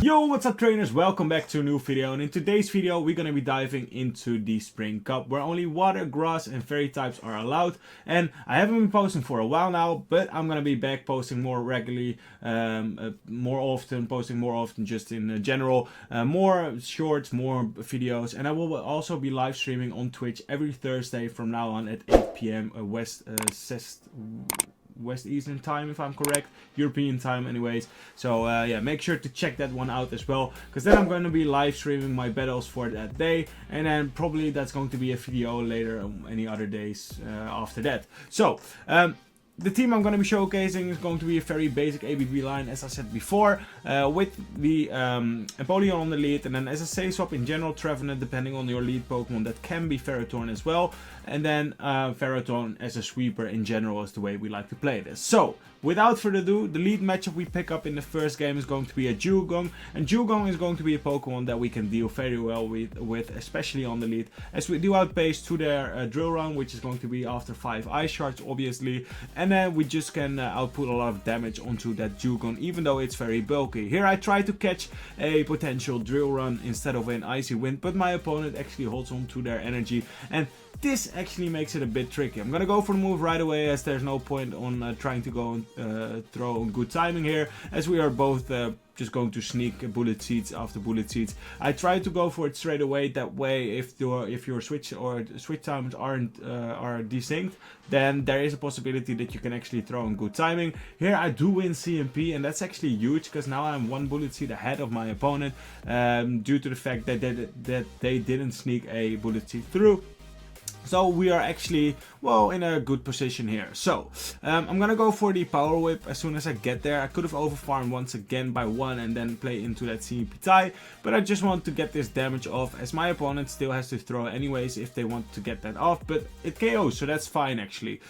Yo, what's up trainers, welcome back to a new video, and in today's video we're going to be diving into the Spring Cup where only water, grass and fairy types are allowed. And I haven't been posting for a while now, but I'm going to be back posting more regularly, posting more often just in general, more shorts, more videos, and I will also be live streaming on Twitch every Thursday from now on at 8 PM West Eastern time, if I'm correct, European time anyways. So yeah, make sure to check that one out as well, because then I'm going to be live streaming my battles for that day, and then probably that's going to be a video later any other days after that. So the team I'm going to be showcasing is going to be a very basic ABB line, as I said before, with the Empoleon on the lead, and then as a say swap in general, Trevenant depending on your lead Pokemon, that can be Ferrothorn as well, and then Ferrothorn as a sweeper in general is the way we like to play this. So without further ado, the lead matchup we pick up in the first game is going to be a Dewgong, and Dewgong is going to be a Pokemon that we can deal very well with, especially on the lead, as we do outpace to their drill run, which is going to be after 5 ice shards obviously, and then we just can output a lot of damage onto that Dewgong, even though it's very bulky. Here I try to catch a potential drill run instead of an icy wind, but my opponent actually holds on to their energy, and this actually makes it a bit tricky. I'm gonna go for the move right away, as there's no point on trying to go and throw good timing here, as we are both just going to sneak bullet seeds after bullet seeds. I try to go for it straight away. That way, if your switch times are desynced, then there is a possibility that you can actually throw in good timing. Here I do win CMP, and that's actually huge, because now I'm 1 bullet seed ahead of my opponent, due to the fact that they didn't sneak a bullet seed through. So we are actually, well, in a good position here. So I'm gonna go for the Power Whip as soon as I get there. I could have overfarmed once again by 1 and then play into that CMP tie, but I just want to get this damage off, as my opponent still has to throw anyways if they want to get that off, but it KOs, so that's fine actually.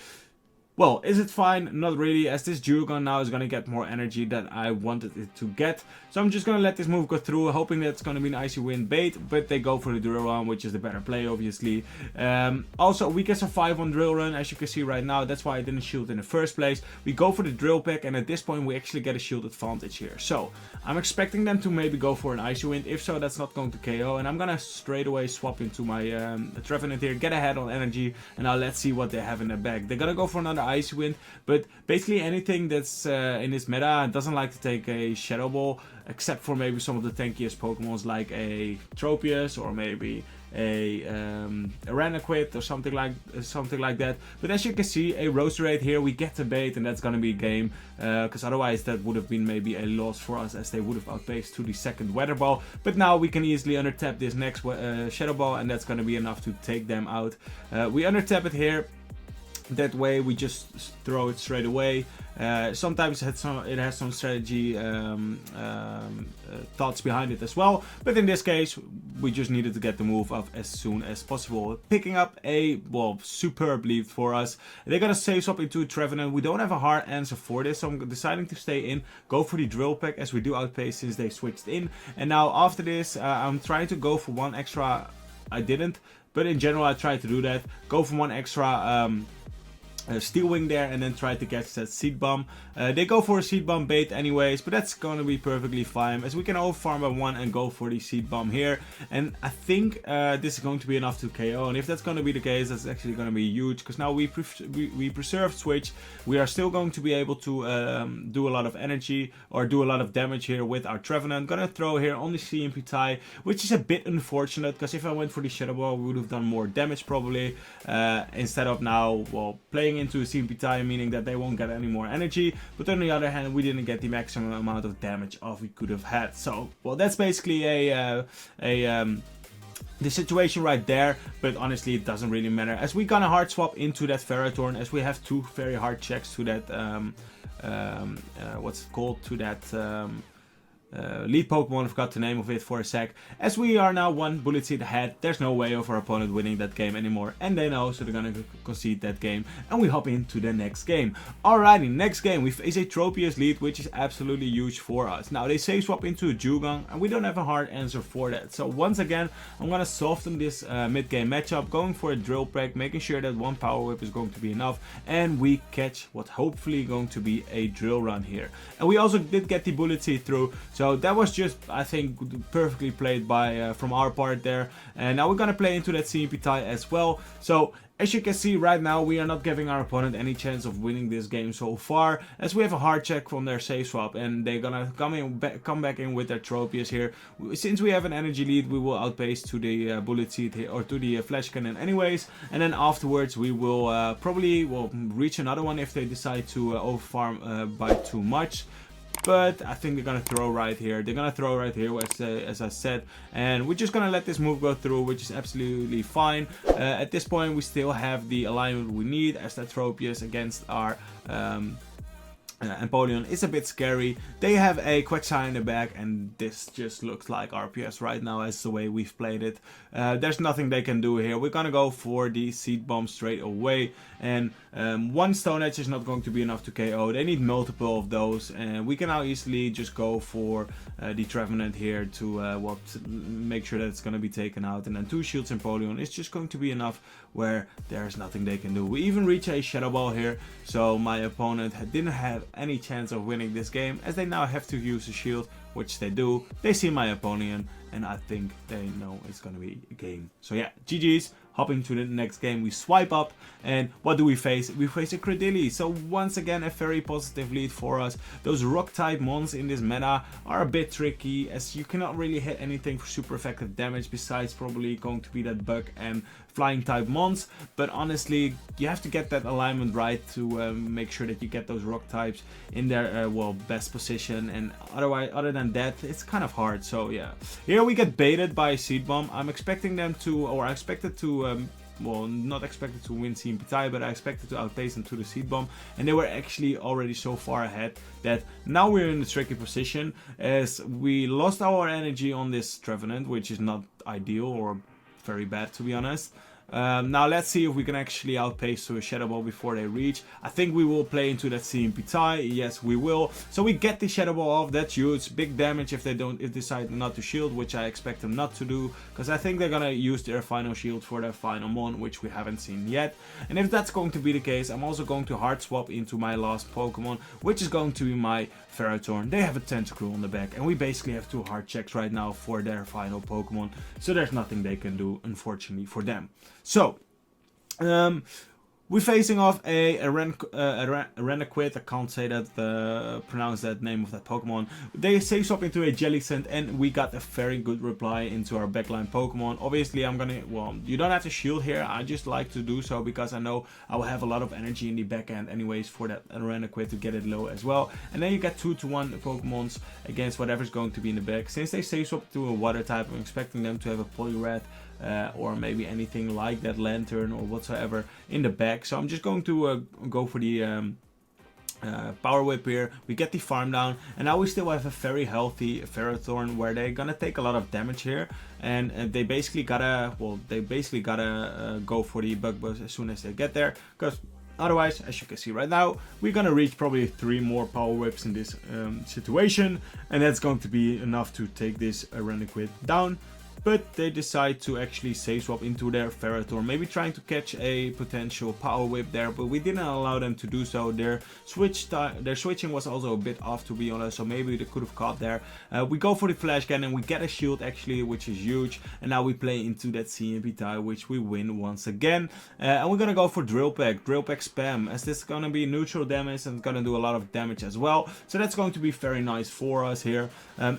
Well, is it fine? Not really, as this Dewgong now is going to get more energy than I wanted it to get. So I'm just going to let this move go through, hoping that it's going to be an Icy Wind bait, but they go for the Drill Run, which is the better play, obviously. Also, we can survive on Drill Run, as you can see right now. That's why I didn't shield in the first place. We go for the Drill Peck, and at this point we actually get a shield advantage here. So I'm expecting them to maybe go for an Icy Wind. If so, that's not going to KO, and I'm going to straight away swap into my Trevenant here, get ahead on energy, and now let's see what they have in their bag. They're going to go for another Icy Wind, but basically anything that's in this meta doesn't like to take a Shadow Ball, except for maybe some of the tankiest Pokemons like a Tropius or maybe a Araquanid or something like that. But as you can see, a Roserade here, we get the bait, and that's gonna be a game, because otherwise that would have been maybe a loss for us, as they would have outpaced to the second Weather Ball. But now we can easily undertap this next Shadow Ball, and that's gonna be enough to take them out. We undertap it here. That way we just throw it straight away. Sometimes it has some strategy thoughts behind it as well, but in this case we just needed to get the move up as soon as possible, picking up a, well, superb lead for us. They're gonna save swap into Trevenant. We don't have a hard answer for this, so I'm deciding to stay in, go for the Drill Peck, as we do outpace since they switched in. And now after this I'm trying to go for 1 extra. I didn't, but in general I tried to do that, go for 1 extra Steel Wing there, and then try to catch that Seed Bomb. They go for a Seed Bomb bait anyways, but that's going to be perfectly fine, as we can overfarm by 1 and go for the Seed Bomb here. And I think this is going to be enough to KO, and if that's going to be the case, that's actually going to be huge, because now we preserve Switch. We are still going to be able to do a lot of energy, or do a lot of damage here with our Trevenant. Gonna throw here on the CMP tie, which is a bit unfortunate, because if I went for the Shadow Ball, we would have done more damage probably, instead of now, well, playing into a CMP tie, meaning that they won't get any more energy. But on the other hand, we didn't get the maximum amount of damage off we could have had. So, well, that's basically the situation right there, but honestly it doesn't really matter, as we gonna hard swap into that Ferrothorn, as we have 2 very hard checks to that what's it called, to that lead Pokemon. I forgot the name of it for a sec. As we are now 1 bullet seed ahead, there's no way of our opponent winning that game anymore, and they know, so they're gonna concede that game, and we hop into the next game. Alrighty, next game we face a Tropius Lead, which is absolutely huge for us. Now they save swap into a Dewgong, and we don't have a hard answer for that. So once again, I'm gonna soften this mid-game matchup, going for a Drill Peck, making sure that 1 Power Whip is going to be enough, and we catch what hopefully going to be a Drill Run here. And we also did get the bullet seed through, so that was just, I think, perfectly played by from our part there. And now we're gonna play into that CMP tie as well. So as you can see right now, we are not giving our opponent any chance of winning this game so far, as we have a hard check from their save swap, and they're gonna come back in with their Tropius here. Since we have an energy lead, we will outpace to the bullet seed here, or to the flash cannon anyways, and then afterwards we will probably reach another one if they decide to overfarm by too much. But I think they're gonna throw right here. They're gonna throw right here, as I said, and we're just gonna let this move go through, which is absolutely fine. At this point, we still have the alignment we need, as that Tropius against our Empoleon is a bit scary. They have a Quagsire in the back, and this just looks like RPS right now as the way we've played it. There's nothing they can do here. We're gonna go for the Seed Bomb straight away, and 1 Stone Edge is not going to be enough to KO. They need multiple of those, and we can now easily just go for the Trevenant here to make sure that it's gonna be taken out, and then 2 Shields Empoleon is just going to be enough where there's nothing they can do. We even reach a Shadow Ball here, so my opponent didn't have any chance of winning this game, as they now have to use a shield, which they do. They see my opponent, and I think they know it's gonna be a game. So yeah, GG's. Hopping to the next game, we swipe up, and what do we face? We face a Cradily. So once again, a very positive lead for us. Those rock type mons in this meta are a bit tricky, as you cannot really hit anything for super effective damage besides probably going to be that bug and flying type mons. But honestly, you have to get that alignment right to make sure that you get those rock types in their best position, and other than that, it's kind of hard. So yeah, here we get baited by a Seed Bomb. I'm expecting them to, or I expected to not expected to win CMP tie, but I expected to outpace them to the Seed Bomb, and they were actually already so far ahead that now we're in a tricky position, as we lost our energy on this Trevenant, which is not ideal, or very bad to be honest. Now let's see if we can actually outpace to a Shadow Ball before they reach. I think we will play into that CMP tie. Yes, we will. So we get the Shadow Ball off. That's huge. Big damage if they decide not to shield, which I expect them not to do, because I think they're gonna use their final shield for their final mon, which we haven't seen yet. And if that's going to be the case, I'm also going to hard swap into my last Pokemon, which is going to be my Ferrothorn. They have a Tentacruel on the back, and we basically have 2 hard checks right now for their final Pokemon, so there's nothing they can do, unfortunately, for them. So, we're facing off a Araquanid. I can't say that, pronounce that name of that Pokemon. They save swap into a Jellicent, and we got a very good reply into our backline Pokemon. Obviously, I'm gonna, you don't have to shield here. I just like to do so because I know I will have a lot of energy in the back end anyways for that Araquanid to get it low as well. And then you get 2-to-1 Pokemons against whatever's going to be in the back. Since they save swap to a water type, I'm expecting them to have a Poliwrath, or maybe anything like that Lantern or whatsoever in the back. So I'm just going to go for the Power Whip here. We get the farm down, and now we still have a very healthy Ferrothorn, where they're gonna take a lot of damage here, and they basically gotta go for the Bug Buzz as soon as they get there, because otherwise, as you can see right now, we're gonna reach probably 3 more Power Whips in this situation, and that's going to be enough to take this Araquanid down. But they decide to actually save swap into their Ferrothorn, maybe trying to catch a potential Power Whip there, but we didn't allow them to do so. Their switching was also a bit off, to be honest, so maybe they could have caught there. We go for the Flash Cannon, we get a shield actually, which is huge, and now we play into that CMP tie, which we win once again. And we're gonna go for Drill Peck spam, as this is gonna be neutral damage and gonna do a lot of damage as well, so that's going to be very nice for us here.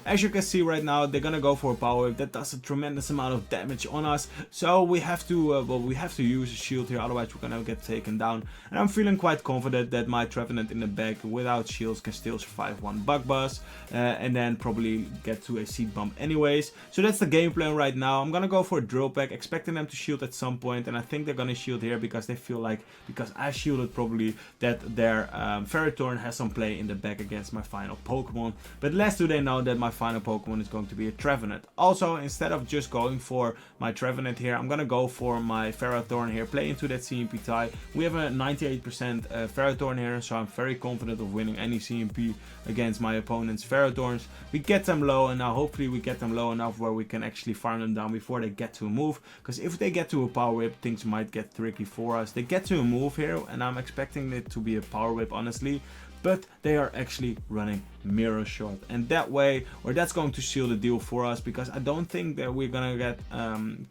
As you can see right now, they're gonna go for a Power Whip. That does a tremendous amount of damage on us. So we have to, we have to use a shield here, otherwise we're gonna get taken down. And I'm feeling quite confident that my Trevenant in the back without shields can still survive one bug buzz, and then probably get to a seed bomb anyways. So that's the game plan right now. I'm gonna go for a drill pack, expecting them to shield at some point, and I think they're gonna shield here because they feel like, because I shielded probably, that their Ferrothorn has some play in the back against my final Pokemon. But less do they know that my final Pokemon is going to be a Trevenant. Also, instead of just going for my Trevenant here, I'm gonna go for my Ferrothorn here, play into that CMP tie. We have a 98% Ferrothorn here, so I'm very confident of winning any CMP against my opponent's Ferrothorns. We get them low, and now hopefully we get them low enough where we can actually farm them down before they get to a move, because if they get to a Power Whip, things might get tricky for us. They get to a move here, and I'm expecting it to be a Power Whip, honestly. But they are actually running Mirror Shot, and that way, or that's going to seal the deal for us, because I don't think that we're gonna get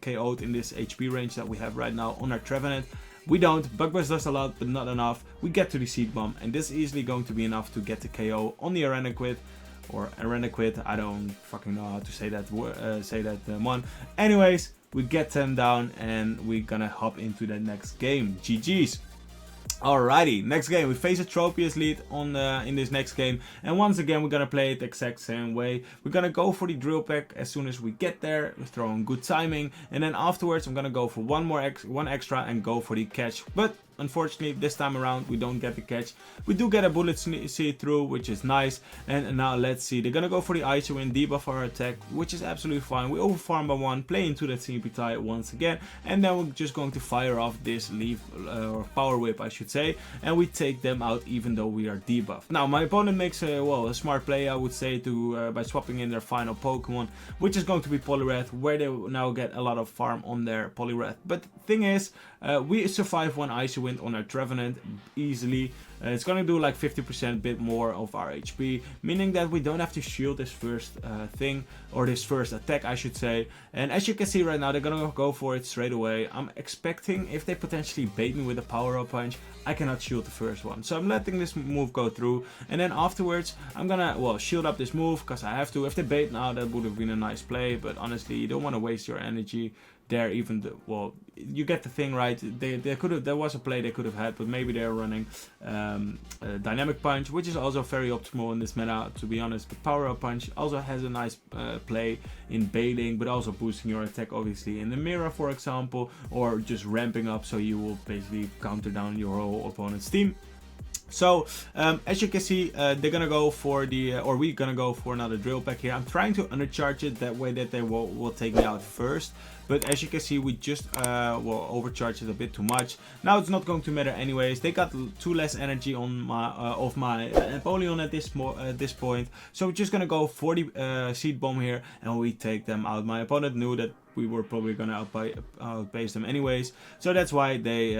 KO'd in this HP range that we have right now on our Trevenant. We don't. Bug Buzz does a lot, but not enough. We get to the Seed Bomb, and this is easily going to be enough to get the KO on the Araquanid, or Araquanid. I don't fucking know how to say that one. Anyways, we get them down, and we're gonna hop into the next game. GG's. Alrighty, next game we face a Tropius Lead on in this next game, and once again we're gonna play it the exact same way. We're gonna go for the drill pack as soon as we get there, we're throwing good timing, and then afterwards I'm gonna go for one extra and go for the catch. But unfortunately this time around we don't get the catch. We do get a bullet see through, which is nice. And now let's see, they're gonna go for the Ice Wind, debuff our attack, which is absolutely fine. We overfarm by one, play into that CMP tie once again, and then we're just going to fire off this leaf or Power Whip I should say, and we take them out even though we are debuffed. Now my opponent makes a smart play, I would say, to by swapping in their final Pokemon, which is going to be Poliwrath, where they now get a lot of farm on their Poliwrath. But the thing is, we survive one Ice Wind on our Trevenant easily. It's gonna do like 50% bit more of our HP, meaning that we don't have to shield this first thing, or this first attack I should say. And as you can see right now, they're gonna go for it straight away. I'm expecting, if they potentially bait me with a power-up punch, I cannot shield the first one. So I'm letting this move go through, and then afterwards I'm gonna, well, shield up this move because I have to. If they bait now, that would have been a nice play, but honestly you don't want to waste your energy there. Even the, well, you get the thing, right? They could have, there was a play they could have had, but maybe they're running Dynamic Punch, which is also very optimal in this meta, to be honest. But Power Up Punch also has a nice play in baiting, but also boosting your attack obviously in the mirror, for example, or just ramping up so you will basically counter down your whole opponent's team. So as you can see, they're gonna go for the, or we're gonna go for another drill pack here. I'm trying to undercharge it that way that they will take me out first. But as you can see, we just overcharged it a bit too much. Now it's not going to matter anyways. They got too less energy on my of my Napoleon at this point. So we're just gonna go for the Seed Bomb here, and we take them out. My opponent knew that we were probably gonna outpace them anyways, so that's why they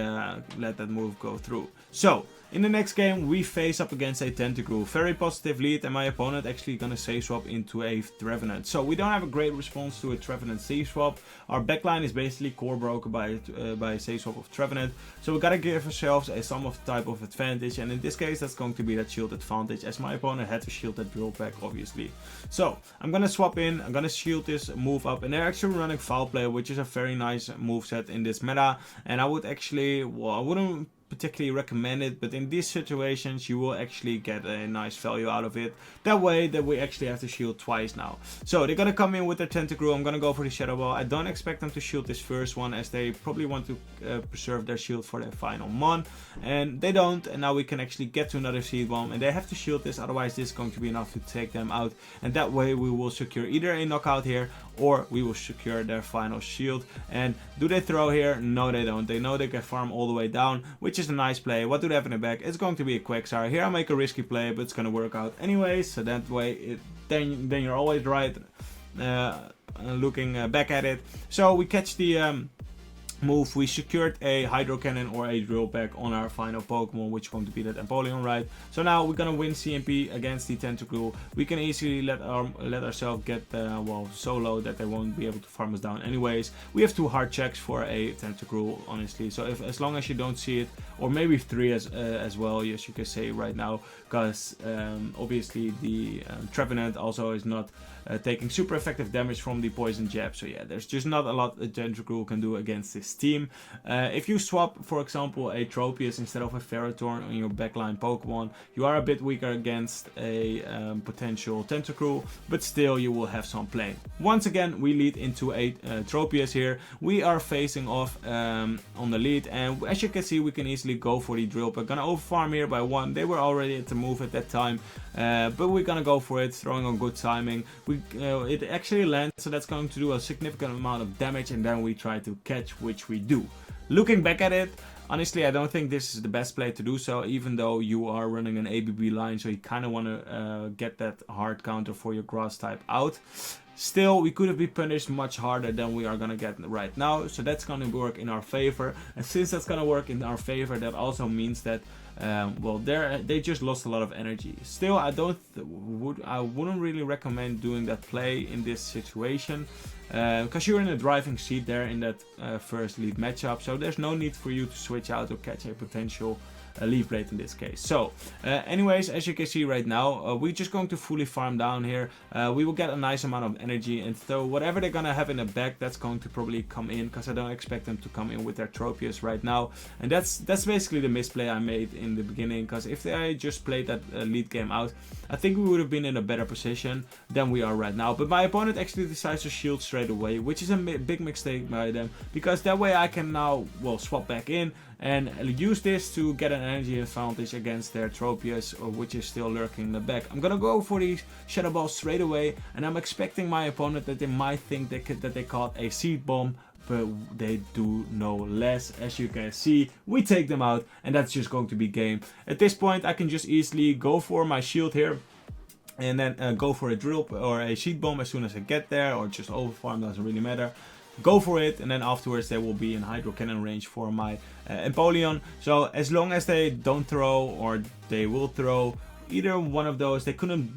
let that move go through. So in the next game we face up against a Tentacruel, very positive lead, and my opponent actually gonna save swap into a Trevenant. So we don't have a great response to a Trevenant save swap. Our backline is basically core broken by a save swap of Trevenant, so we gotta give ourselves some type of advantage, and in this case that's going to be that shield advantage, as my opponent had to shield that drill pack obviously. So I'm gonna swap in, I'm gonna shield this move up, and they're actually running Foul Play, which is a very nice moveset in this meta, and I would actually, well, I wouldn't particularly recommend it, but in these situations you will actually get a nice value out of it, that way that we actually have to shield twice now. So they're gonna come in with their Tentacruel. I'm gonna go for the Shadow Ball. I don't expect them to shield this first one, as they probably want to preserve their shield for their final mon, and they don't, and now we can actually get to another Seed Bomb, and they have to shield this, otherwise this is going to be enough to take them out, and that way we will secure either a knockout here, or we will secure their final shield. And do they throw here? No, they don't. They know they can farm all the way down, which is a nice play. What do they have in the back? It's going to be a Quagsire. Here I make a risky play, but it's going to work out anyways, so that way then you're always right looking back at it. So we catch the move, we secured a Hydro Cannon or a Drill Peck on our final Pokemon, which is going to be that Empoleon, right? So now we're gonna win CMP against the Tentacruel. We can easily let ourselves get well, so low that they won't be able to farm us down anyways. We have 2 hard checks for a Tentacruel, honestly, so as long as you don't see it, or maybe 3 as well, yes, you can say right now, because obviously the Trevenant also is not taking super effective damage from the poison jab. So yeah, there's just not a lot a Tentacruel can do against this team. If you swap, for example, a Tropius instead of a Ferrothorn on your backline Pokemon, you are a bit weaker against a potential Tentacruel, but still you will have some play. Once again, we lead into a Tropius here. We are facing off on the lead, and as you can see, we can easily go for the Drill Peck. Gonna overfarm here by 1. They were already at the move at that time, but we're gonna go for it, throwing on good timing. It actually lands, so that's going to do a significant amount of damage, and then we try to catch, which we do. Looking back at it, honestly, I don't think this is the best play to do so, even though you are running an ABB line, so you kind of want to get that hard counter for your grass type out. Still, we could have been punished much harder than we are going to get right now, so that's going to work in our favor. And since that's going to work in our favor, that also means that well, they just lost a lot of energy. Still, I wouldn't really recommend doing that play in this situation, because you're in a driving seat there in that first lead matchup, so there's no need for you to switch out or catch a potential Leaf Blade in this case. So anyways, as you can see right now, we're just going to fully farm down here. We will get a nice amount of energy, and so whatever they're gonna have in the back, that's going to probably come in, because I don't expect them to come in with their Tropius right now. And that's basically the misplay I made in the beginning, because if they just played that lead game out, I think we would have been in a better position than we are right now. But my opponent actually decides to shield straight away, which is a big mistake by them, because that way I can now, well, swap back in and use this to get an energy advantage against their Tropius, which is still lurking in the back. I'm gonna go for the Shadow Ball straight away, and I'm expecting my opponent that they might think that they caught a Seed Bomb, but they do no less. As you can see, we take them out, and that's just going to be game. At this point, I can just easily go for my shield here, and then go for a Drill or a Seed Bomb as soon as I get there, or just overfarm, doesn't really matter. Go for it, and then afterwards they will be in Hydro Cannon range for my Empoleon. So as long as they don't throw, or they will throw, either one of those, they couldn't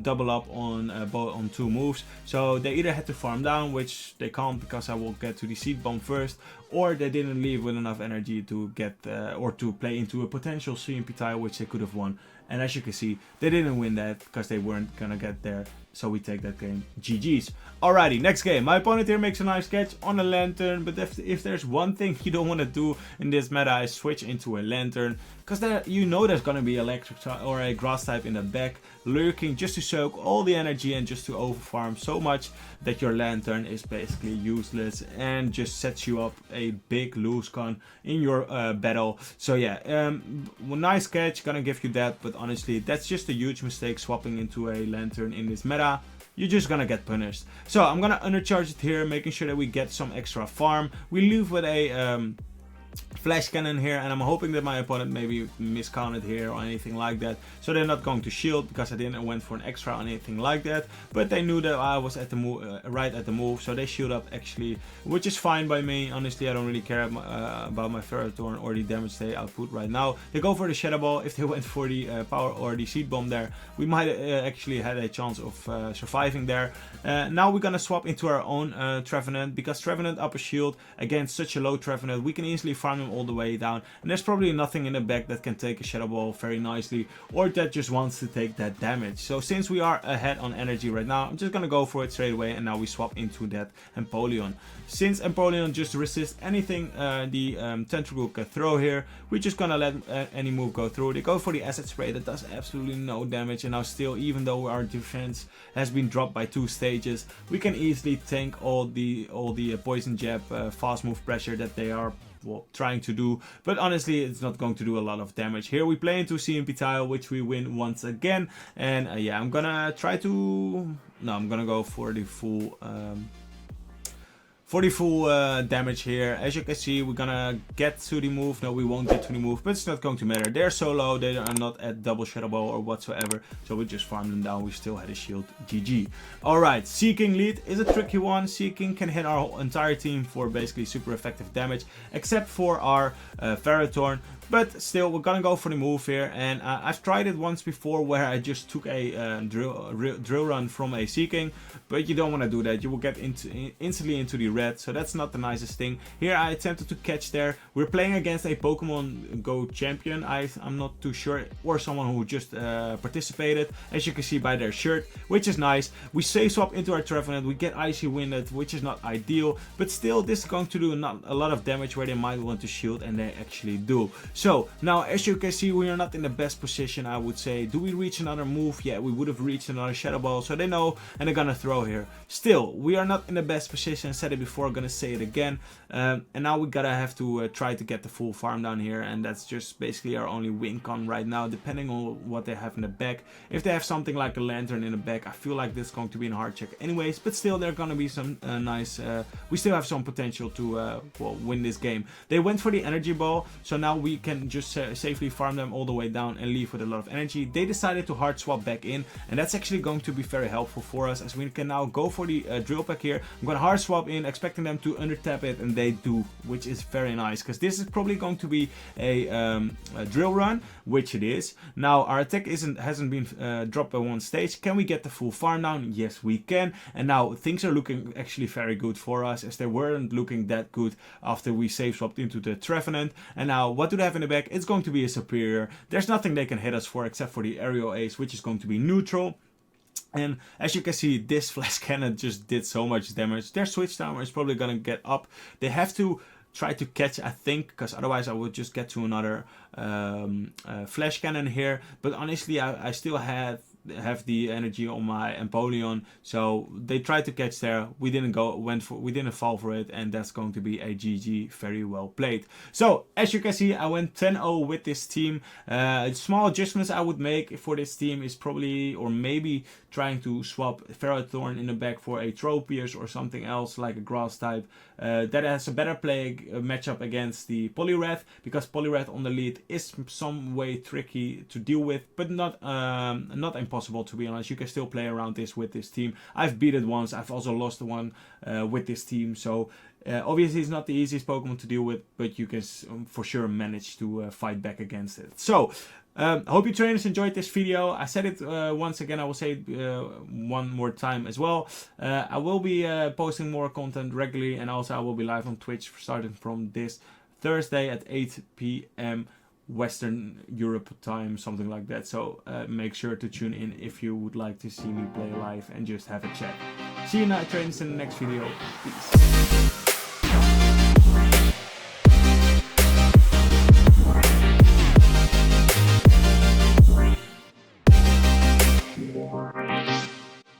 double up on 2 moves, so they either had to farm down, which they can't because I will get to the Seed Bomb first, or they didn't leave with enough energy to get or to play into a potential CMP tile, which they could have won. And as you can see, they didn't win that because they weren't gonna get there, so we take that game. GG's. Alrighty, next game. My opponent here makes a nice catch on a Lantern, but if there's one thing you don't want to do in this meta is switch into a Lantern, because you know there's gonna be electric or a grass type in the back lurking just to soak all the energy and just to overfarm so much that your Lantern is basically useless and just sets you up a big lose con in your battle. So yeah, nice catch, gonna give you that, but honestly that's just a huge mistake swapping into a Lantern in this meta. You're just gonna get punished. So I'm gonna undercharge it here, making sure that we get some extra farm. We leave with a Flash Cannon here, and I'm hoping that my opponent maybe miscounted here or anything like that, so they're not going to shield, because I didn't went for an extra or anything like that, but they knew that I was at the move, right at the move, so they shield up actually, which is fine by me. Honestly, I don't really care about my Ferrothorn or the damage they output right now. They go for the Shadow Ball. If they went for the power or the Seed Bomb there, we might actually had a chance of surviving there. Now we're gonna swap into our own Trevenant, because Trevenant up a shield against such a low Trevenant, we can easily farm him all the way down, and there's probably nothing in the back that can take a Shadow Ball very nicely, or that just wants to take that damage. So since we are ahead on energy right now, I'm just gonna go for it straight away, and now we swap into that Empoleon. Since Empoleon just resists anything the Tentacruel can throw here, we're just gonna let any move go through. They go for the Acid Spray, that does absolutely no damage, and now still, even though our defense has been dropped by 2 stages, we can easily tank all the Poison Jab fast move pressure that they are, well, trying to do, but honestly it's not going to do a lot of damage. Here we play into CMP tile, which we win once again, and yeah, I'm gonna try to, no, I'm gonna go for the full for the full damage here. As you can see, we're gonna get to the move. No, we won't get to the move, but it's not going to matter. They're so low, they are not at double Shadow Ball or whatsoever. So we just farmed them down. We still had a shield. GG. Alright, Seaking Lead is a tricky one. Seaking can hit our entire team for basically super effective damage, except for our Ferrothorn. But still, we're gonna go for the move here, and I've tried it once before where I just took a drill run from a Seaking, but you don't want to do that. You will get instantly into the red, so that's not the nicest thing. Here I attempted to catch there. We're playing against a Pokemon Go champion, I'm not too sure, or someone who just participated, as you can see by their shirt, which is nice. We save swap into our Trevenant, we get Icy Winded, which is not ideal, but still this is going to do a lot of damage where they might want to shield, and they actually do. So now, as you can see, we are not in the best position, I would say. Do we reach another move? Yeah, we would have reached another Shadow Ball, so they know, and they're gonna throw here. Still, we are not in the best position. Said it before, gonna say it again. And now we gotta have to try to get the full farm down here, and that's just basically our only win con right now, depending on what they have in the back. If they have something like a Lantern in the back, I feel like this is going to be a hard check anyways, but still, they're gonna be some nice... we still have some potential to well, win this game. They went for the Energy Ball, so now we can just safely farm them all the way down and leave with a lot of energy. They decided to hard swap back in, and that's actually going to be very helpful for us, as we can now go for the drill pack here. I'm gonna hard swap in, expecting them to under tap it, and they do, which is very nice, because this is probably going to be a drill run, which it is. Now our attack hasn't been dropped by one stage. Can we get the full farm down? Yes, we can. And now things are looking actually very good for us, as they weren't looking that good after we save swapped into the Trevenant. And now what do they have in the back? It's going to be a Superior. There's nothing they can hit us for except for the Aerial Ace, which is going to be neutral. And as you can see, this Flash Cannon just did so much damage. Their switch timer is probably going to get up. They have to try to catch, I think, because otherwise I would just get to another Flash Cannon here. But honestly, I still have the energy on my Empoleon, so they tried to catch there. We didn't fall for it, and that's going to be a GG. Very well played. So as you can see, I went 10-0 with this team. Small adjustments I would make for this team is probably, or maybe, trying to swap Ferrothorn in the back for a Tropius or something else like a grass type that has a better matchup against the Poliwrath, because Poliwrath on the lead is some way tricky to deal with, but not impossible, to be honest. You can still play around this with this team. I've beat it once. I've also lost one with this team, so obviously it's not the easiest Pokemon to deal with, but you can for sure manage to fight back against it. So hope you trainers enjoyed this video. I said it once again, I will say it one more time as well. I will be posting more content regularly, and also I will be live on Twitch starting from this Thursday at 8 p.m. Western Europe time, something like that. So make sure to tune in if you would like to see me play live and just have a chat. See you now, trainers, in the next video. Peace.